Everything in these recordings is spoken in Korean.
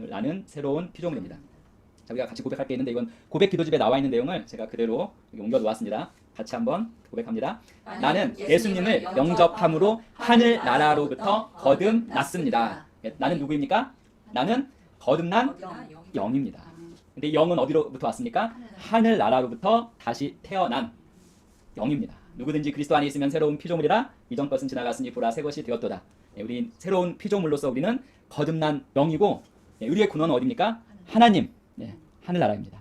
나는 새로운 피조물입니다. 자, 우리가 같이 고백할 게 있는데 이건 고백 기도집에 나와 있는 내용을 제가 그대로 여기 옮겨 놓았습니다. 같이 한번 고백합니다. 나는 예수님을 영접함으로 하늘 나라로부터 거듭났습니다. 나는 누구입니까? 나는 거듭난 영입니다. 근데 영은 어디로부터 왔습니까? 하늘 나라로부터 다시 태어난 영입니다. 누구든지 그리스도 안에 있으면 새로운 피조물이라 이전 것은 지나갔으니 보라 새 것이 되었도다. 우리 새로운 피조물로서 우리는 거듭난 영이고 우리의 근원은 어디입니까? 하나님, 하늘 나라입니다.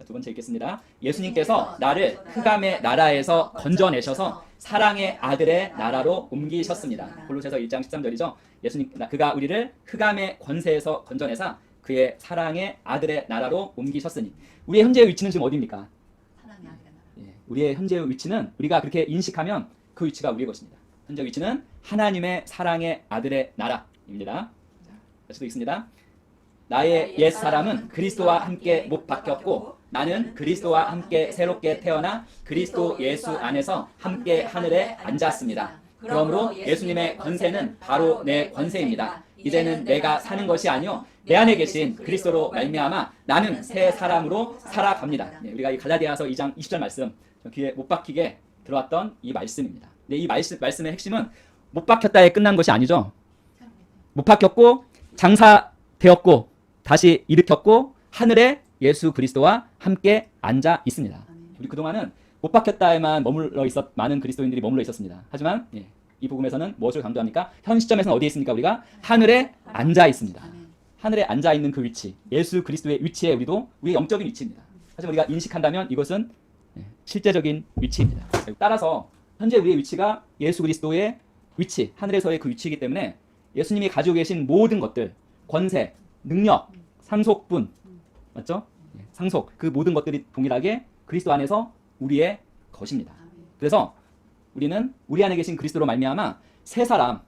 두 번째 읽겠습니다. 예수님께서 나를 흑암의 나라에서 건져내셔서 사랑의 아들의 나라로 옮기셨습니다. 골로새서 1장 13절이죠. 예수님 그가 우리를 흑암의 권세에서 건져내사 그의 사랑의 아들의 나라로 옮기셨으니 우리의 현재의 위치는 지금 어디입니까? 사랑의 아들의 나라. 우리의 현재의 위치는 우리가 그렇게 인식하면 그 위치가 우리의 것입니다. 현재 위치는 하나님의 사랑의 아들의 나라입니다. 다시 또 읽습니다. 나의 옛 사람은 그리스도와 함께 못 박혔고 나는 그리스도와 함께 새롭게 태어나 그리스도 예수 안에서 함께 하늘에 앉았습니다. 그러므로 예수님의 권세는 바로 내 권세입니다. 이제는 내가 사는 것이 아니요 내 안에 계신 그리스도로 말미암아 나는 새 사람으로 살아갑니다. 우리가 이 갈라디아서 2장 20절 말씀 귀에 못 박히게 들어왔던 이 말씀입니다. 근데 이 말씀의 핵심은 못 박혔다에 끝난 것이 아니죠. 못 박혔고 장사되었고 다시 일으켰고 하늘에 예수 그리스도와 함께 앉아 있습니다. 우리 그동안은 못 박혔다에만 많은 그리스도인들이 머물러 있었습니다. 하지만 이 복음에서는 무엇을 강조합니까? 현 시점에서는 어디에 있습니까? 우리가 하늘에 앉아 있습니다. 하늘에 앉아 있는 그 위치, 예수 그리스도의 위치에 우리의 영적인 위치입니다. 하지만 우리가 인식한다면 이것은 실제적인 위치입니다. 따라서 현재 우리의 위치가 예수 그리스도의 위치, 하늘에서의 그 위치이기 때문에 예수님이 가지고 계신 모든 것들, 권세, 능력, 상속분, 맞죠? 상속, 그 모든 것들이 동일하게 그리스도 안에서 우리의 것입니다. 그래서 우리는 우리 안에 계신 그리스도로 말미암아 새 사람,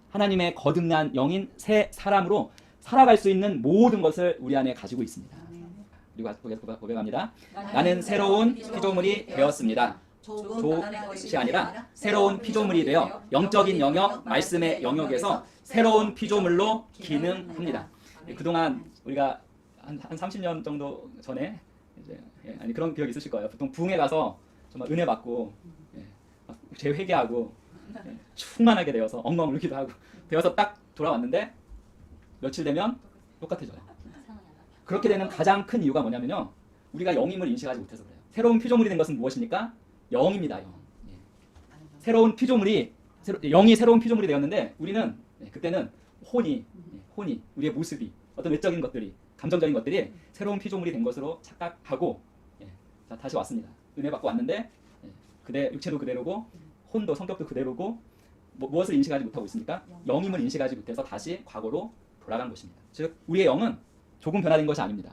하나님의 거듭난 영인 새 사람으로 살아갈 수 있는 모든 것을 우리 안에 가지고 있습니다. 그리고 고백합니다. 나는 새로운 피조물이 되었습니다. 조것이 아니라 새로운 피조물이 되어 영적인 영역, 말씀의 영역에서 새로운 피조물로 기능합니다. 그동안 우리가 한 30년 정도 전에 그런 기억 있으실 거예요. 보통 부흥회 가서 정말 은혜 받고 죄 회개하고 충만하게 되어서 엉엉 울기도 하고 되어서 딱 돌아왔는데 며칠 되면 똑같아져요. 그렇게 되는 가장 큰 이유가 뭐냐면요. 우리가 영임을 인식하지 못해서 그래요. 새로운 피조물이 된 것은 무엇입니까? 영입니다. 영. 새로운 피조물이 영이 새로운 피조물이 되었는데 우리는 그때는 혼이 우리의 모습이 어떤 외적인 것들이 감정적인 것들이 새로운 피조물이 된 것으로 착각하고 자, 다시 왔습니다. 은혜 받고 왔는데 육체도 그대로고 혼도 성격도 그대로고 무엇을 인식하지 못하고 있습니까? 영임을 인식하지 못해서 다시 과거로 돌아간 것입니다. 즉 우리의 영은 조금 변화된 것이 아닙니다.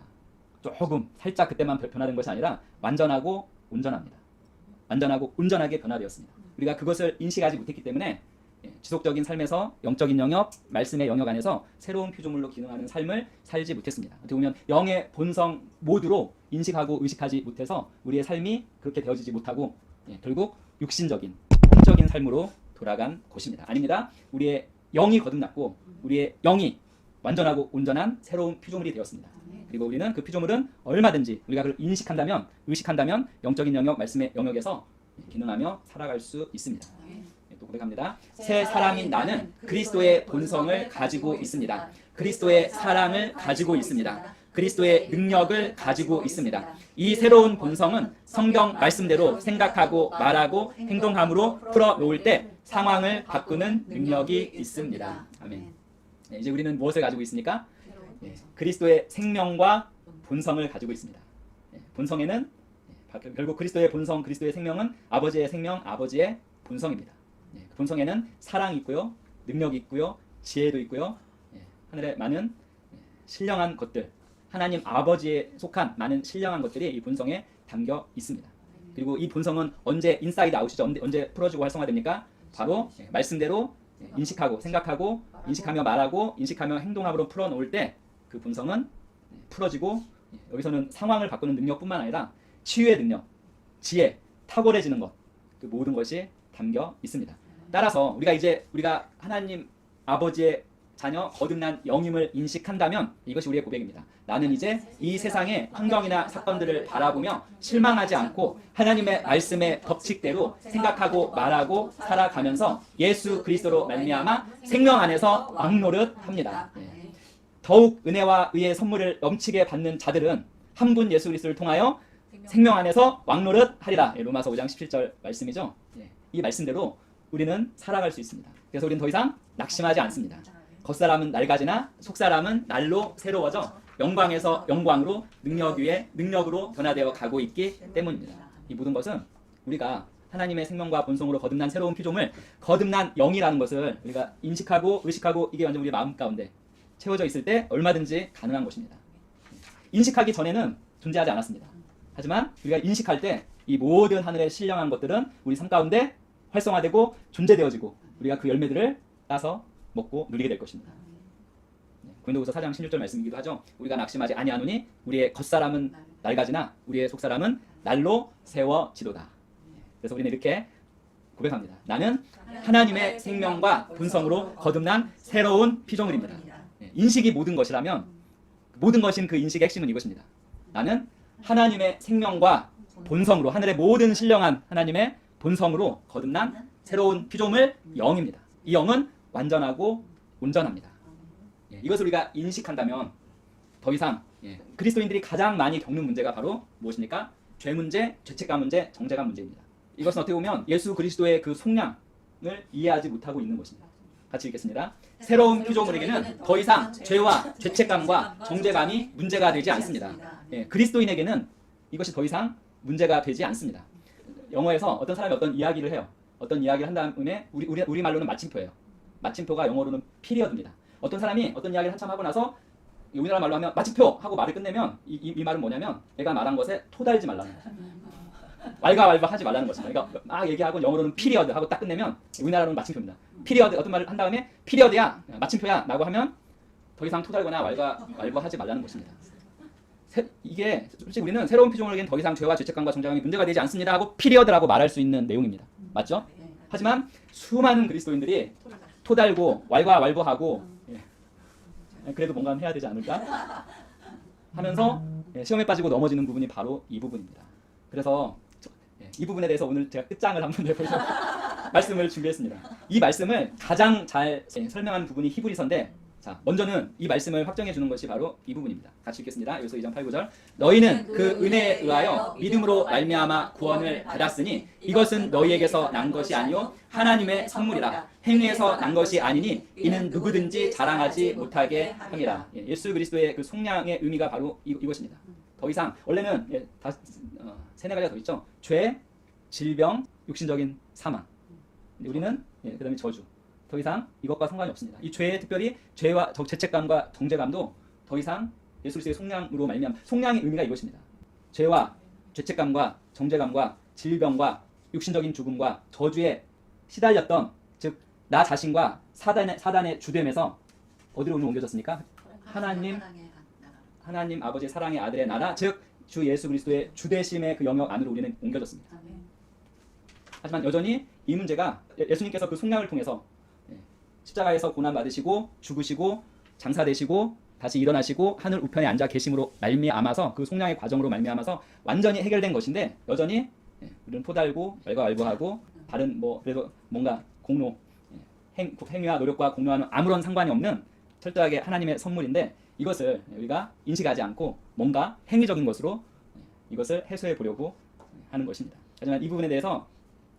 조금 살짝 그때만 변화된 것이 아니라 완전하고 온전합니다. 완전하고 온전하게 변화되었습니다. 우리가 그것을 인식하지 못했기 때문에 지속적인 삶에서 영적인 영역, 말씀의 영역 안에서 새로운 피조물로 기능하는 삶을 살지 못했습니다. 어떻게 보면 영의 본성 모두로 인식하고 의식하지 못해서 우리의 삶이 그렇게 되어지지 못하고 결국 육신적인, 혼적인 삶으로 돌아간 것입니다. 아닙니다. 우리의 영이 거듭났고 우리의 영이 완전하고 온전한 새로운 피조물이 되었습니다. 그리고 우리는 그 피조물은 얼마든지 우리가 그걸 인식한다면, 의식한다면 영적인 영역, 말씀의 영역에서 기능하며 살아갈 수 있습니다. 또 고백합니다. 새 사람인 나는 그리스도의 본성을 가지고 있습니다. 그리스도의 사랑을 가지고 있습니다. 그리스도의 능력을 가지고 있습니다. 이 새로운 본성은 성경 말씀대로 생각하고 말하고 행동함으로 풀어놓을 때 상황을 바꾸는 능력이 있습니다. 아멘. 이제 우리는 무엇을 가지고 있습니까? 그리스도의 생명과 본성을 가지고 있습니다. 본성에는 결국 그리스도의 본성, 그리스도의 생명은 아버지의 생명, 아버지의 본성입니다. 본성에는 사랑이 있고요, 능력이 있고요, 지혜도 있고요, 하늘의 많은 신령한 것들, 하나님 아버지에 속한 많은 신령한 것들이 이 본성에 담겨 있습니다. 그리고 이 본성은 언제 인사이드 아웃이죠? 언제 풀어지고 활성화됩니까? 바로 말씀대로 인식하고 생각하고 인식하며 말하고 인식하며 행동함으로 풀어놓을 때 그 본성은 풀어지고 여기서는 상황을 바꾸는 능력뿐만 아니라 치유의 능력, 지혜, 탁월해지는 것, 그 모든 것이 담겨 있습니다. 따라서 우리가 하나님 아버지의 자녀, 거듭난 영임을 인식한다면 이것이 우리의 고백입니다. 나는 이제 이 세상의 환경이나 사건들을 바라보며 실망하지 않고 하나님의 말씀의 법칙대로 생각하고 말하고 살아가면서 예수 그리스도로 말미암아 생명 안에서 왕노릇합니다. 더욱 은혜와 의의 선물을 넘치게 받는 자들은 한 분 예수 그리스도를 통하여 생명 안에서 왕노릇하리라. 로마서 5장 17절 말씀이죠. 이 말씀대로 우리는 살아갈 수 있습니다. 그래서 우리는 더 이상 낙심하지 않습니다. 겉사람은 낡아지나 속사람은 날로 새로워져 영광에서 영광으로 능력 위에 능력으로 변화되어 가고 있기 때문입니다. 이 모든 것은 우리가 하나님의 생명과 본성으로 거듭난 새로운 피조물, 거듭난 영이라는 것을 우리가 인식하고 의식하고 이게 완전 우리 마음 가운데 채워져 있을 때 얼마든지 가능한 것입니다. 인식하기 전에는 존재하지 않았습니다. 하지만 우리가 인식할 때 이 모든 하늘에 신령한 것들은 우리 삶 가운데 활성화되고 존재되어지고 우리가 그 열매들을 따서 먹고 누리게 될 것입니다. 고린도후서 4장 16절 말씀이기도 하죠. 우리가 낙심하지 아니하노니 우리의 겉사람은 낡아지나 우리의 속사람은 날로 세워지도다. 그래서 우리는 이렇게 고백합니다. 나는 하나님의 생명과 본성으로 거듭난 새로운 피조물입니다. 인식이 모든 것이라면 모든 것인 그 인식의 핵심은 이것입니다. 나는 하나님의 생명과 본성으로 하늘의 모든 신령한 하나님의 본성으로 거듭난 새로운 피조물 영입니다. 이 영은 완전하고 온전합니다. 이것을 우리가 인식한다면 더 이상 그리스도인들이 가장 많이 겪는 문제가 바로 무엇입니까? 죄 문제, 죄책감 문제, 정죄감 문제입니다. 이것은 어떻게 보면 예수 그리스도의 그 속량을 이해하지 못하고 있는 것입니다. 같이 읽겠습니다. 새로운 피조물에게는 더 이상 죄와 죄책감과 정죄감이 문제가 되지 않습니다. 그리스도인에게는 이것이 더 이상 문제가 되지 않습니다. 영어에서 어떤 사람이 어떤 이야기를 해요. 어떤 이야기를 한 다음에 우리 말로는 마침표예요. 마침표가 영어로는 피리어드입니다. 어떤 사람이 어떤 이야기를 한참 하고 나서 우리나라 말로 하면 마침표 하고 말을 끝내면 이 말은 뭐냐면 내가 말한 것에 토달지 말라는 거죠. 왈가왈부 하지 말라는 것입니다. 그러니까 막 얘기하고 영어로는 피리어드 하고 딱 끝내면 우리나라로는 마침표입니다. 피리어드 어떤 말을 한 다음에 피리어드야 마침표야 라고 하면 더 이상 토달거나 왈가왈부 하지 말라는 것입니다. 이게 솔직히 우리는 새로운 피조물에게는 더 이상 죄와 죄책감과 정죄감이 문제가 되지 않습니다 하고 피리어드라고 말할 수 있는 내용입니다. 맞죠? 하지만 수많은 그리스도인들이 토달고 왈가왈부하고 그래도 뭔가 해야 되지 않을까 하면서 시험에 빠지고 넘어지는 부분이 바로 이 부분입니다. 그래서 이 부분에 대해서 오늘 제가 끝장을 한번 내보려고 말씀을 준비했습니다. 이 말씀을 가장 잘 설명하는 부분이 히브리서인데 자, 먼저는 이 말씀을 확정해 주는 것이 바로 이 부분입니다. 같이 읽겠습니다. 여기서 2장 8, 9절. 너희는 그 은혜에 의하여 믿음으로 말미암아 구원을 받았으니 이것은 너희에게서 난 것이 아니요 하나님의 선물이라. 행위에서 난 것이 아니니 이는 누구든지 자랑하지 못하게 함이라. 예수 그리스도의 그 속량의 의미가 바로 이것입니다. 더 이상 원래는 세네 가지가 더 있죠. 죄, 질병, 육신적인 사망. 우리는 그다음에 저주. 더 이상 이것과 상관이 없습니다. 이 죄에 특별히 죄와 죄책감과 정죄감도 더 이상 예수 그리스도의 속량으로 말미암아 속량의 의미가 이것입니다. 죄와 죄책감과 정죄감과 질병과 육신적인 죽음과 저주에 시달렸던 즉 나 자신과 사단의 주됨에서 어디로 옮겨졌습니까? 하나님 아버지의 사랑의 아들의 나라 즉 주 예수 그리스도의 주되심의 그 영역 안으로 우리는 옮겨졌습니다. 하지만 여전히 이 문제가 예수님께서 그 속량을 통해서 십자가에서 고난 받으시고 죽으시고 장사되시고 다시 일어나시고 하늘 우편에 앉아 계심으로 말미암아서 그 속량의 과정으로 말미암아서 완전히 해결된 것인데 여전히 우리는 토달고 왈가왈부하고 다른 그래도 뭔가 공로 행위와 노력과 공로와는 아무런 상관이 없는 철저하게 하나님의 선물인데 이것을 우리가 인식하지 않고 뭔가 행위적인 것으로 이것을 해소해 보려고 하는 것입니다. 하지만 이 부분에 대해서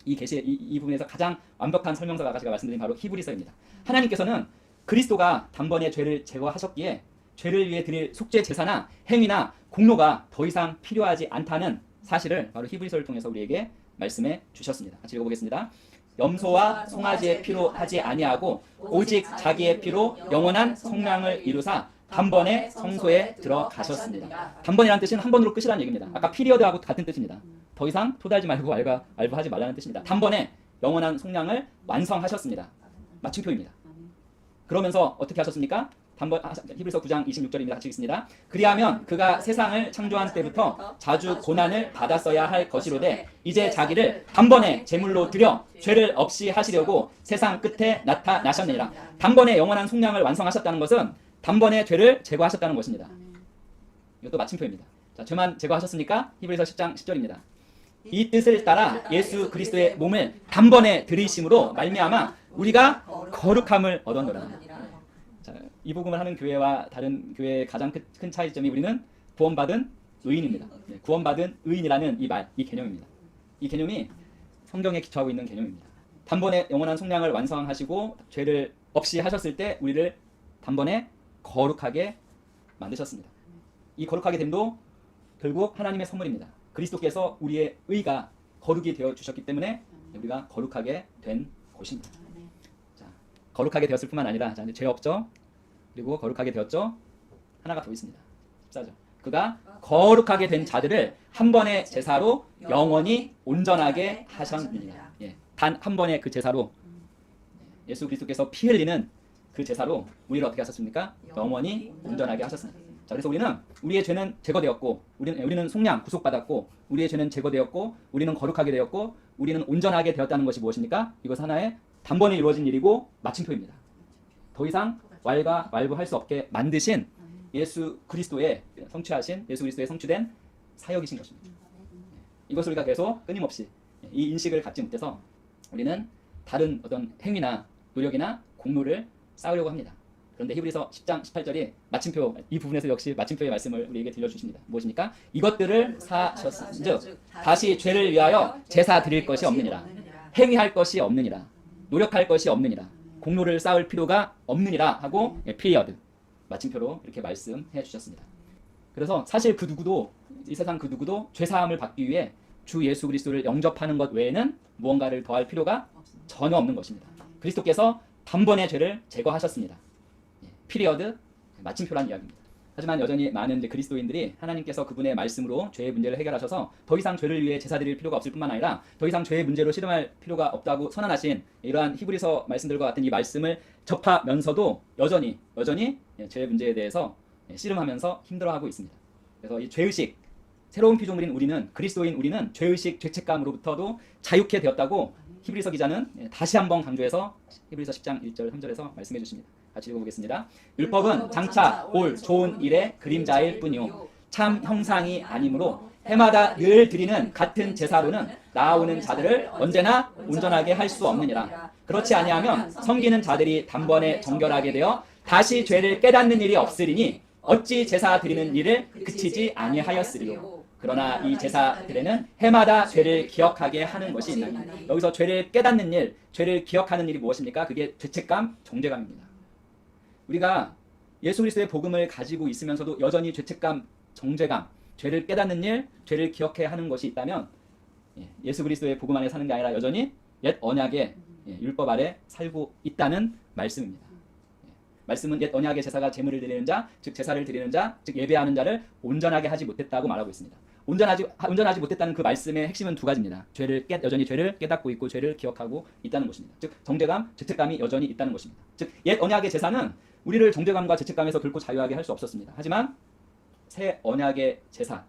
이 부분에서 가장 완벽한 설명서가 제가 말씀드린 바로 히브리서입니다. 하나님께서는 그리스도가 단번에 죄를 제거하셨기에 죄를 위해 드릴 속죄 제사나 행위나 공로가 더 이상 필요하지 않다는 사실을 바로 히브리서를 통해서 우리에게 말씀해 주셨습니다. 같이 읽어보겠습니다. 염소와 송아지의 피로 하지 아니하고 오직 자기의 피로 영원한 성량을 이루사 단번에 성소에 들어가셨습니다. 단번이라는 뜻은 한 번으로 끝이라는 얘기입니다. 아까 피리어드하고 같은 뜻입니다. 더 이상 토달지 말고 왈가왈부하지 말라는 뜻입니다. 단번에 영원한 속량을 완성하셨습니다. 마침표입니다. 그러면서 어떻게 하셨습니까? 히브리서 9장 26절입니다. 같이 읽습니다. 그리하면 그가 세상을 창조한 때부터 자주 고난을 받았어야 할 것이로되 이제 자기를 단번에 제물로 드려 죄를 없이 하시려고 세상 끝에 나타나셨느니라. 단번에 영원한 속량을 완성하셨다는 것은 단번에 죄를 제거하셨다는 것입니다. 이것도 마침표입니다. 자, 죄만 제거하셨으니까 히브리서 10장 10절입니다. 이 뜻을 따라 예수 그리스도의 몸을 단번에 들이심으로 말미암아 우리가 거룩함을 얻었노라. 자, 이 복음을 하는 교회와 다른 교회의 가장 큰 차이점이 우리는 구원받은 의인입니다. 구원받은 의인이라는 이 개념입니다. 이 개념이 성경에 기초하고 있는 개념입니다. 단번에 영원한 속량을 완성하시고 죄를 없이 하셨을 때 우리를 단번에 거룩하게 만드셨습니다. 이 거룩하게 됨도 결국 하나님의 선물입니다. 그리스도께서 우리의 의가 거룩이 되어 주셨기 때문에 우리가 거룩하게 된 것입니다. 자, 거룩하게 되었을 뿐만 아니라 자, 이제 죄 없죠? 그리고 거룩하게 되었죠? 하나가 더 있습니다. 14절. 그가 거룩하게 된 자들을 한 번의 제사로 영원히 온전하게 하셨느니라. 예, 단 한 번의 그 제사로 예수 그리스도께서 피 흘리는 그 제사로 우리를 어떻게 하셨습니까? 영원히 온전하게 하셨습니다. 자, 그래서 우리는 우리의 죄는 제거되었고 우리는 속량 구속받았고 우리의 죄는 제거되었고 우리는 거룩하게 되었고 우리는 온전하게 되었다는 것이 무엇입니까? 이것 하나의 단번에 이루어진 일이고 마침표입니다. 더 이상 왈부할 수 없게 만드신 예수 그리스도의 성취하신 예수 그리스도의 성취된 사역이신 것입니다. 이것을 우리가 계속 끊임없이 이 인식을 갖지 못해서 우리는 다른 어떤 행위나 노력이나 공로를 쌓으려고 합니다. 그런데 히브리서 10장 18절이 마침표, 이 부분에서 역시 마침표의 말씀을 우리에게 들려주십니다. 무엇입니까? 이것들을 사셨은즉 다시 죄를 위하여 제사 드릴 것이 없느니라. 행위할 것이 없느니라. 노력할 것이 없느니라. 공로를 쌓을 필요가 없느니라 하고 피리어드 마침표로 이렇게 말씀해 주셨습니다. 그래서 사실 그 누구도 이 세상 그 누구도 죄사함을 받기 위해 주 예수 그리스도를 영접하는 것 외에는 무언가를 더할 필요가 전혀 없는 것입니다. 그리스도께서 단번에 죄를 제거하셨습니다. 피리어드 마침표란 이야기입니다. 하지만 여전히 많은 그리스도인들이 하나님께서 그분의 말씀으로 죄의 문제를 해결하셔서 더 이상 죄를 위해 제사 드릴 필요가 없을 뿐만 아니라 더 이상 죄의 문제로 씨름할 필요가 없다고 선언하신 이러한 히브리서 말씀들과 같은 이 말씀을 접하면서도 여전히 죄의 문제에 대해서 씨름하면서 힘들어하고 있습니다. 그래서 이 죄의식, 새로운 피조물인 우리는, 그리스도인 우리는 죄의식, 죄책감으로부터도 자유케 되었다고 히브리서 기자는 다시 한번 강조해서 히브리서 10장 1절 3절에서 말씀해 주십니다. 같이 읽어보겠습니다. 율법은 장차 올 좋은 일의 그림자일 뿐이요 참 형상이 아니므로 해마다 늘 드리는 같은 제사로는 나아오는 자들을 언제나 온전하게 할 수 없느니라. 그렇지 아니하면 섬기는 자들이 단번에 정결하게 되어 다시 죄를 깨닫는 일이 없으리니 어찌 제사 드리는 일을 그치지 아니하였으리요. 그러나 이 제사들에는 해마다 죄를 기억하게 하는 것이 있나니. 여기서 죄를 깨닫는 일, 죄를 기억하는 일이 무엇입니까? 그게 죄책감, 정죄감입니다. 우리가 예수 그리스도의 복음을 가지고 있으면서도 여전히 죄책감, 정죄감, 죄를 깨닫는 일, 죄를 기억해야 하는 것이 있다면 예수 그리스도의 복음 안에 사는 게 아니라 여전히 옛 언약의 율법 아래 살고 있다는 말씀입니다. 말씀은 옛 언약의 제사가 제물을 드리는 자, 즉 제사를 드리는 자, 즉 예배하는 자를 온전하게 하지 못했다고 말하고 있습니다. 온전하지 못했다는 그 말씀의 핵심은 두 가지입니다. 여전히 죄를 깨닫고 있고 죄를 기억하고 있다는 것입니다. 즉 정죄감, 죄책감이 여전히 있다는 것입니다. 즉 옛 언약의 제사는 우리를 정죄감과 죄책감에서 결코 자유하게 할 수 없었습니다. 하지만 새 언약의 제사,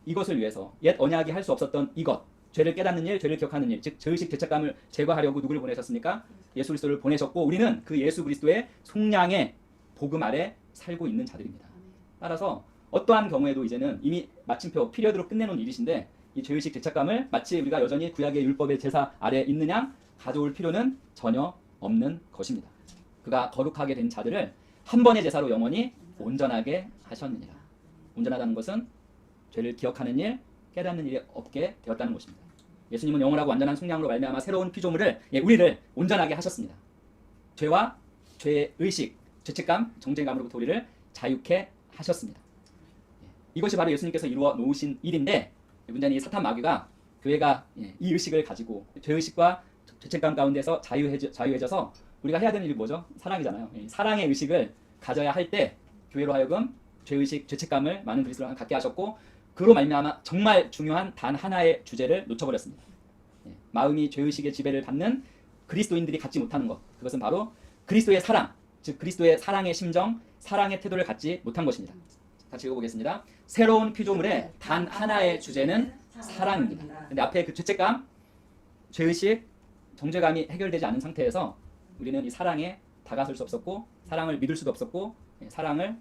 이것을 위해서 옛 언약이 할 수 없었던 이것, 죄를 깨닫는 일, 죄를 기억하는 일, 즉 죄의식, 죄책감을 제거하려고 누구를 보내셨습니까? 예수 그리스도를 보내셨고 우리는 그 예수 그리스도의 속량의 복음 아래 살고 있는 자들입니다. 따라서 어떠한 경우에도 이제는 이미 마침표, 피리어드로 끝내놓은 일이신데 이 죄의식, 죄책감을 마치 우리가 여전히 구약의 율법의 제사 아래 있는 양 가져올 필요는 전혀 없는 것입니다. 그가 거룩하게 된 자들을 한 번의 제사로 영원히 온전하게 하셨느니라. 온전하다는 것은 죄를 기억하는 일, 깨닫는 일이 없게 되었다는 것입니다. 예수님은 영원하고 완전한 속량으로 말미암아 새로운 피조물을 우리를 온전하게 하셨습니다. 죄와 죄의 의식, 죄책감, 정죄감으로부터 우리를 자유케 하셨습니다. 이것이 바로 예수님께서 이루어 놓으신 일인데 문제는 이 사탄 마귀가 교회가 이 의식을 가지고 죄의식과 죄책감 가운데서 자유해져서 우리가 해야 되는 일이 뭐죠? 사랑이잖아요. 사랑의 의식을 가져야 할 때 교회로 하여금 죄의식, 죄책감을 많은 그리스도인을 갖게 하셨고 그로 말미암아 정말 중요한 단 하나의 주제를 놓쳐버렸습니다. 마음이 죄의식의 지배를 받는 그리스도인들이 갖지 못하는 것, 그것은 바로 그리스도의 사랑, 즉 그리스도의 사랑의 심정, 사랑의 태도를 갖지 못한 것입니다. 같이 읽어보겠습니다. 새로운 피조물의 단 하나의 주제는 사랑입니다. 근데 앞에 그 죄책감, 죄의식, 정죄감이 해결되지 않은 상태에서 우리는 이 사랑에 다가설 수 없었고 사랑을 믿을 수도 없었고 사랑을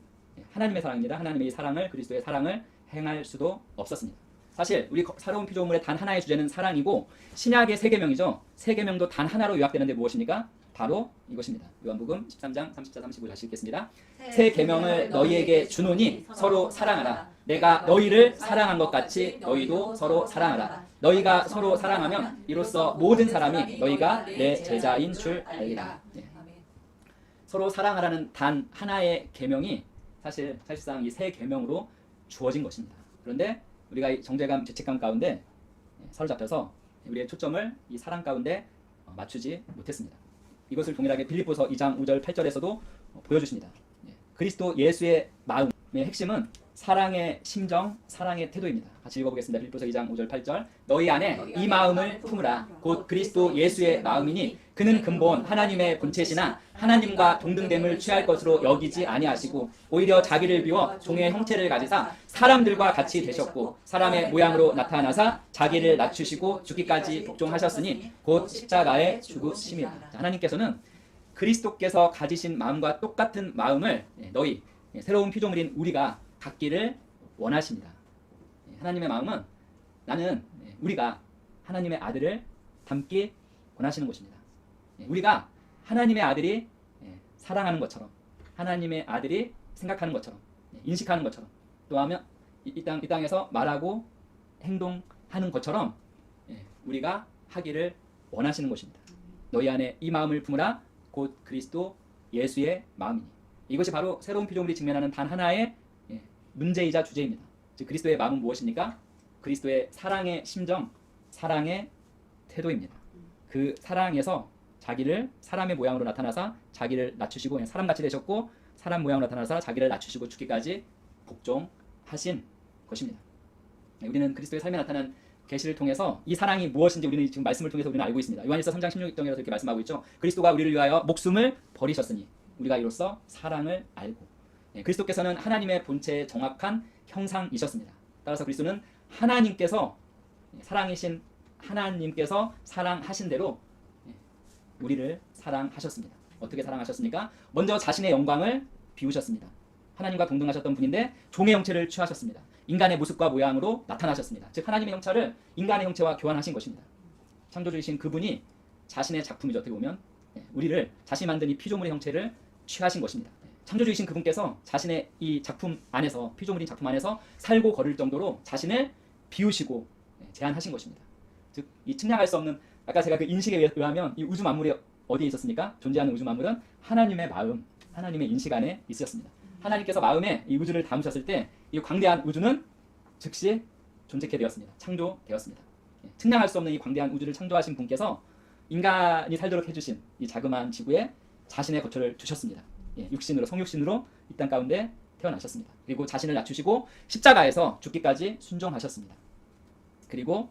하나님의 사랑입니다. 하나님의 이 사랑을 그리스도의 사랑을 행할 수도 없었습니다. 사실 우리 새로운 피조물의 단 하나의 주제는 사랑이고 신약의 세 계명이죠. 세 계명도 단 하나로 요약되는데 무엇입니까? 바로 이것입니다. 요한복음 13장 34, 35 다시 읽겠습니다. 새 계명을 너희에게 주노니 서로 사랑하라. 내가 너희를 사랑한 것 같이 너희도 서로 사랑하라. 너희가 서로 사랑하면 이로써 모든 사람이 너희가 내 제자인 줄 알리라. 네. 서로 사랑하라는 단 하나의 계명이 사실상 이 세 계명으로 주어진 것입니다. 그런데 우리가 이 정죄감, 죄책감 가운데 사로잡혀서 우리의 초점을 이 사랑 가운데 맞추지 못했습니다. 이것을 동일하게 빌립보서 2장 5절 8절에서도 보여주십니다. 그리스도 예수의 마음의 핵심은 사랑의 심정, 사랑의 태도입니다. 같이 읽어보겠습니다. 빌립보서 2장 5절 8절. 너희 안에 이 마음을 품으라. 곧 그리스도 예수의 마음이니 그는 근본 하나님의 본체시나 하나님과 동등됨을 취할 것으로 여기지 아니하시고 오히려 자기를 비워 종의 형체를 가지사 사람들과 같이 되셨고 사람의 모양으로 나타나사 자기를 낮추시고 죽기까지 복종하셨으니 곧 십자가에 죽으심이라. 하나님께서는 그리스도께서 가지신 마음과 똑같은 마음을 너희 새로운 피조물인 우리가 갖기를 원하십니다. 하나님의 마음은 나는 우리가 하나님의 아들을 닮기 원하시는 것입니다. 우리가 하나님의 아들이 사랑하는 것처럼 하나님의 아들이 생각하는 것처럼 인식하는 것처럼 또 하면 이 땅에서 말하고 행동하는 것처럼 우리가 하기를 원하시는 것입니다. 너희 안에 이 마음을 품으라. 곧 그리스도 예수의 마음이니. 이것이 바로 새로운 피조물이 직면하는 단 하나의 문제이자 주제입니다. 즉 그리스도의 마음은 무엇입니까? 그리스도의 사랑의 심정, 사랑의 태도입니다. 그 사랑에서 자기를 사람의 모양으로 나타나사 자기를 낮추시고 사람같이 되셨고 사람 모양으로 나타나사 자기를 낮추시고 죽기까지 복종하신 것입니다. 우리는 그리스도의 삶에 나타난 계시를 통해서 이 사랑이 무엇인지 우리는 지금 말씀을 통해서 우리는 알고 있습니다. 요한일서 3장 16절에서 이렇게 말씀하고 있죠. 그리스도가 우리를 위하여 목숨을 버리셨으니 우리가 이로써 사랑을 알고. 그리스도께서는 하나님의 본체의 정확한 형상이셨습니다. 따라서 그리스도는 하나님께서 사랑이신 하나님께서 사랑하신 대로 우리를 사랑하셨습니다. 어떻게 사랑하셨습니까? 먼저 자신의 영광을 비우셨습니다. 하나님과 동등하셨던 분인데 종의 형체를 취하셨습니다. 인간의 모습과 모양으로 나타나셨습니다. 즉 하나님의 형체를 인간의 형체와 교환하신 것입니다. 창조주이신 그분이 자신의 작품이죠. 어떻게 보면 우리를 자신이 만든 이 피조물의 형체를 취하신 것입니다. 창조주이신 그분께서 자신의 이 작품 안에서 피조물인 작품 안에서 살고 걸을 정도로 자신을 비우시고 제한하신 것입니다. 즉 이 측량할 수 없는 아까 제가 그 인식에 의하면 이 우주 만물이 어디에 있었습니까? 존재하는 우주 만물은 하나님의 마음, 하나님의 인식 안에 있었습니다. 하나님께서 마음에 이 우주를 담으셨을 때 이 광대한 우주는 즉시 존재케 되었습니다. 창조되었습니다. 측량할 수 없는 이 광대한 우주를 창조하신 분께서 인간이 살도록 해주신 이 자그마한 지구에 자신의 거처를 두셨습니다. 육신으로 성육신으로 이 땅 가운데 태어나셨습니다. 그리고 자신을 낮추시고 십자가에서 죽기까지 순종하셨습니다. 그리고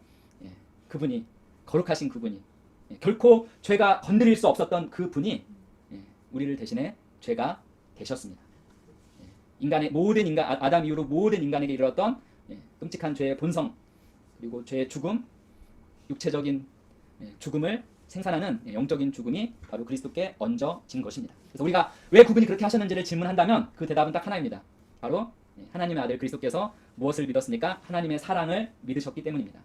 그분이 거룩하신 그분이 결코 죄가 건드릴 수 없었던 그 분이 우리를 대신해 죄가 되셨습니다. 인간의 모든 인간 아담 이후로 모든 인간에게 이르렀던 끔찍한 죄의 본성 그리고 죄의 죽음, 육체적인 죽음을 생산하는 영적인 죽음이 바로 그리스도께 얹어진 것입니다. 그래서 우리가 왜 그분이 그렇게 하셨는지를 질문한다면 그 대답은 딱 하나입니다. 바로 하나님의 아들 그리스도께서 무엇을 믿었습니까? 하나님의 사랑을 믿으셨기 때문입니다.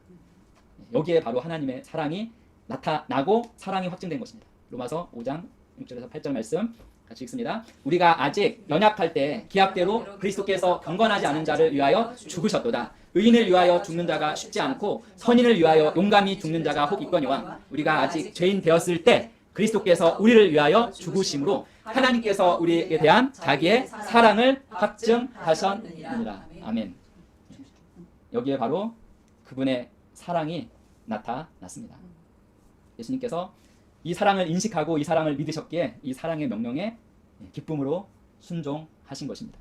여기에 바로 하나님의 사랑이 나타나고 사랑이 확증된 것입니다. 로마서 5장 6절에서 8절 말씀 같이 읽습니다. 우리가 아직 연약할 때 기약대로 그리스도께서 경건하지 않은 자를 위하여 죽으셨도다. 의인을 위하여 죽는 자가 쉽지 않고 선인을 위하여 용감히 죽는 자가 혹 있거니와 우리가 아직 죄인 되었을 때 그리스도께서 우리를 위하여 죽으심으로 하나님께서 우리에 대한 자기의 사랑을 확증하셨느니라. 아멘. 여기에 바로 그분의 사랑이 나타났습니다. 예수님께서 이 사랑을 인식하고 이 사랑을 믿으셨기에 이 사랑의 명령에 기쁨으로 순종하신 것입니다.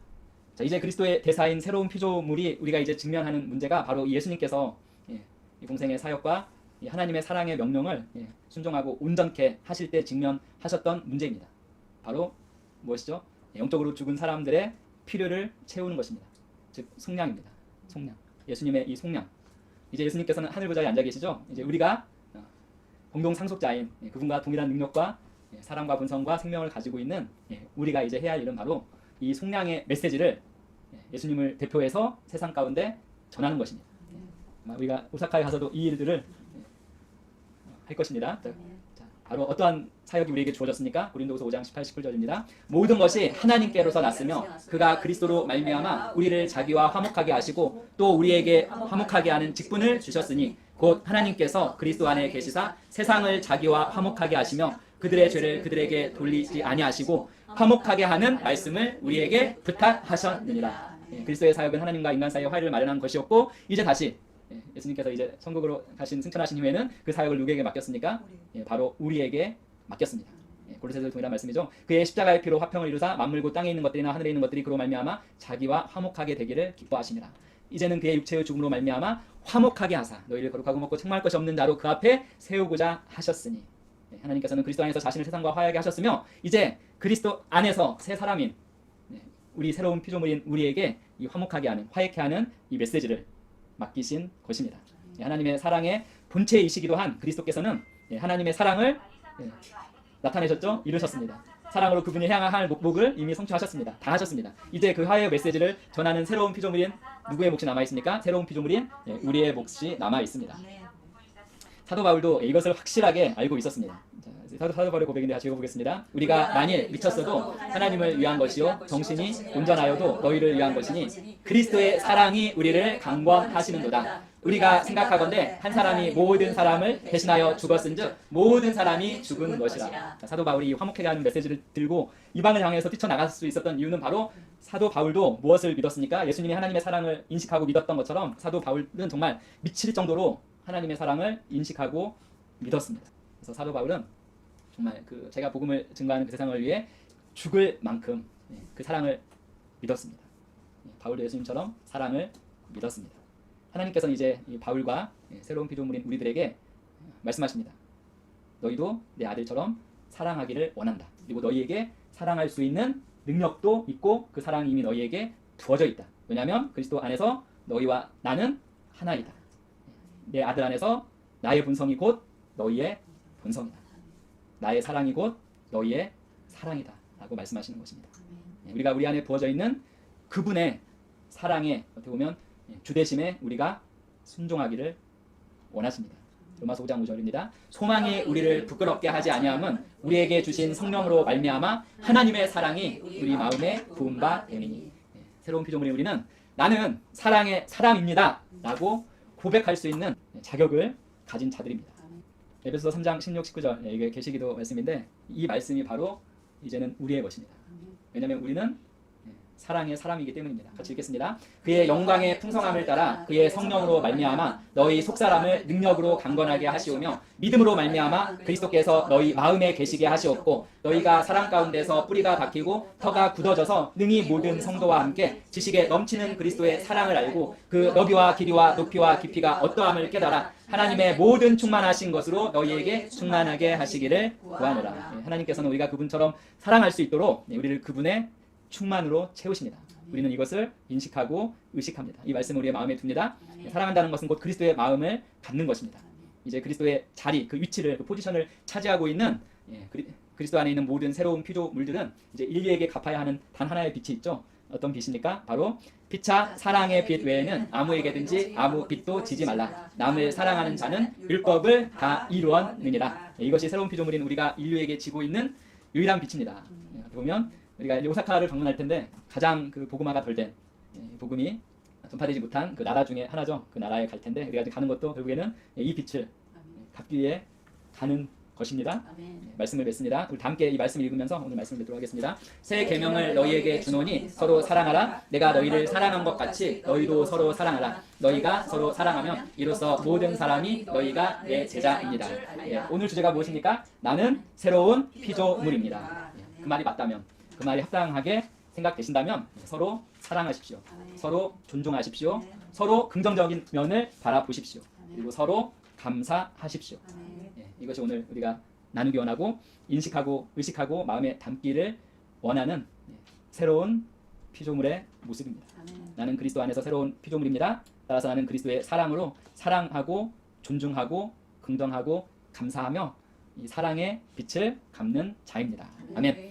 자, 이제 그리스도의 대사인 새로운 피조물이 우리가 이제 직면하는 문제가 바로 예수님께서 이 공생의 사역과 이 하나님의 사랑의 명령을 순종하고 온전케 하실 때 직면하셨던 문제입니다. 바로 무엇이죠? 영적으로 죽은 사람들의 필요를 채우는 것입니다. 즉 속량입니다. 속량. 예수님의 이 속량. 이제 예수님께서는 하늘 보좌에 앉아 계시죠. 이제 우리가 공동 상속자인 그분과 동일한 능력과 사랑과 분성과 생명을 가지고 있는 우리가 이제 해야 할 일은 바로 이 속량의 메시지를 예수님을 대표해서 세상 가운데 전하는 것입니다. 우리가 오사카에 가서도 이 일들을 할 것입니다. 자, 바로 어떠한 사역이 우리에게 주어졌습니까? 고린도후서 5장 18, 19절입니다. 모든 것이 하나님께로서 났으며 그가 그리스도로 말미암아 우리를 자기와 화목하게 하시고 또 우리에게 화목하게 하는 직분을 주셨으니 곧 하나님께서 그리스도 안에 계시사 세상을 자기와 화목하게 하시며 그들의 죄를 그들에게 돌리지 아니하시고 화목하게 하는 말씀을 우리에게 부탁하셨느니라. 그리스도의 사역은 하나님과 인간 사이의 화해를 마련한 것이었고 이제 다시 예수님께서 이제 천국으로 가신 승천하신 이후에는 그 사역을 누구에게 맡겼습니까? 바로 우리에게 맡겼습니다. 골로새서 동일한 말씀이죠. 그의 십자가의 피로 화평을 이루사 만물고 땅에 있는 것들이나 하늘에 있는 것들이 그로 말미암아 자기와 화목하게 되기를 기뻐하시니라. 이제는 그의 육체의 죽음으로 말미암아 화목하게 하사 너희를 거룩하고 먹고 책망할 것이 없는 자로 그 앞에 세우고자 하셨으니 하나님께서는 그리스도 안에서 자신을 세상과 화해하게 하셨으며 이제 그리스도 안에서 새 사람인 우리 새로운 피조물인 우리에게 이 화목하게 하는 화해케 하는 이 메시지를 맡기신 것입니다. 하나님의 사랑의 본체이시기도 한 그리스도께서는 하나님의 사랑을 나타내셨죠? 이루셨습니다. 사랑으로 그분이 향할 할 목복을 이미 성취하셨습니다. 다 하셨습니다. 이제 그 화해의 메시지를 전하는 새로운 피조물인 누구의 몫이 남아있습니까? 새로운 피조물인 우리의 몫이 남아있습니다. 사도 바울도 이것을 확실하게 알고 있었습니다. 사도 바울의 고백인데 같이 읽어보겠습니다. 우리가 만일 미쳤어도 하나님을 위한 것이요 정신이 온전하여도 너희를 위한 것이니 그리스도의 사랑이 우리를 강권하시는도다. 우리가 생각하건대 한 사람이 모든 사람을 대신하여 죽었은즉 모든 사람이 죽은 것이라. 사도 바울이 화목하게 하는 메시지를 들고 이방을 향해서 뛰쳐나갈 수 있었던 이유는 바로 사도 바울도 무엇을 믿었습니까? 예수님이 하나님의 사랑을 인식하고 믿었던 것처럼 사도 바울은 정말 미칠 정도로 하나님의 사랑을 인식하고 믿었습니다. 그래서 사도 바울은 정말 제가 복음을 증거하는 그 세상을 위해 죽을 만큼 그 사랑을 믿었습니다. 바울도 예수님처럼 사랑을 믿었습니다. 하나님께서는 이제 이 바울과 새로운 피조물인 우리들에게 말씀하십니다. 너희도 내 아들처럼 사랑하기를 원한다. 그리고 너희에게 사랑할 수 있는 능력도 있고 그 사랑이 이미 너희에게 부어져 있다. 왜냐하면 그리스도 안에서 너희와 나는 하나이다. 내 아들 안에서 나의 본성이 곧 너희의 본성이다. 나의 사랑이 곧 너희의 사랑이다. 라고 말씀하시는 것입니다. 우리가 우리 안에 부어져 있는 그분의 사랑에 어떻게 보면 주대심에 우리가 순종하기를 원하십니다. 로마서 5장 5절입니다. 소망이 우리를 부끄럽게 하지 아니함은 우리에게 주신 성령으로 말미암아 하나님의 사랑이 우리 마음에 부은 바 됨이니. 새로운 피조물인 우리는 나는 사랑의 사람입니다 라고 고백할 수 있는 자격을 가진 자들입니다. 에베소서 3장 16, 19절 이게 계시기도 말씀인데 이 말씀이 바로 이제는 우리의 것입니다. 왜냐하면 우리는 사랑의 사람이기 때문입니다. 같이 읽겠습니다. 그의 영광의 풍성함을 따라 그의 성령으로 말미암아 너희 속사람을 능력으로 강건하게 하시오며 믿음으로 말미암아 그리스도께서 너희 마음에 계시게 하시옵고 너희가 사랑 가운데서 뿌리가 박히고 터가 굳어져서 능히 모든 성도와 함께 지식에 넘치는 그리스도의 사랑을 알고 그 너비와 길이와 높이와 깊이가 어떠함을 깨달아 하나님의 모든 충만하신 것으로 너희에게 충만하게 하시기를 구하노라. 하나님께서는 우리가 그분처럼 사랑할 수 있도록 우리를 그분의 충만으로 채우십니다. 우리는 이것을 인식하고 의식합니다. 이 말씀을 우리의 마음에 둡니다. 사랑한다는 것은 곧 그리스도의 마음을 갖는 것입니다. 이제 그리스도의 자리, 그 위치를, 그 포지션을 차지하고 있는 그리스도 안에 있는 모든 새로운 피조물들은 이제 인류에게 갚아야 하는 단 하나의 빛이 있죠. 어떤 빛입니까? 바로 피차 사랑의 빛 외에는 아무에게든지 아무 빛도 지지 말라. 남을 사랑하는 자는 율법을 다 이루었느니라. 이것이 새로운 피조물인 우리가 인류에게 지고 있는 유일한 빛입니다. 보면 우리가 이제 오사카를 방문할 텐데 가장 그 복음화가 덜 된 복음이 전파되지 못한 그 나라 중에 하나죠. 그 나라에 갈 텐데 우리가 가는 것도 결국에는 이 빛을 갖기 위해 가는 것입니다. 말씀을 맺습니다. 우리 다 함께 이 말씀을 읽으면서 오늘 말씀을 맺도록 하겠습니다. 새 계명을 너희에게 주노니 서로 사랑하라. 내가 너희를 사랑한 것 같이 너희도 서로 사랑하라. 너희가 서로 사랑하면 이로써 모든 사람이 너희가 내 제자입니다. 오늘 주제가 무엇입니까? 나는 새로운 피조물입니다. 그 말이 맞다면, 그 말이 합당하게 생각되신다면 서로 사랑하십시오. 서로 존중하십시오. 서로 긍정적인 면을 바라보십시오. 그리고 서로 감사하십시오. 이것이 오늘 우리가 나누기 원하고 인식하고 의식하고 마음에 담기를 원하는 새로운 피조물의 모습입니다. 아멘. 나는 그리스도 안에서 새로운 피조물입니다. 따라서 나는 그리스도의 사랑으로 사랑하고 존중하고 긍정하고 감사하며 이 사랑의 빛을 갚는 자입니다. 아멘.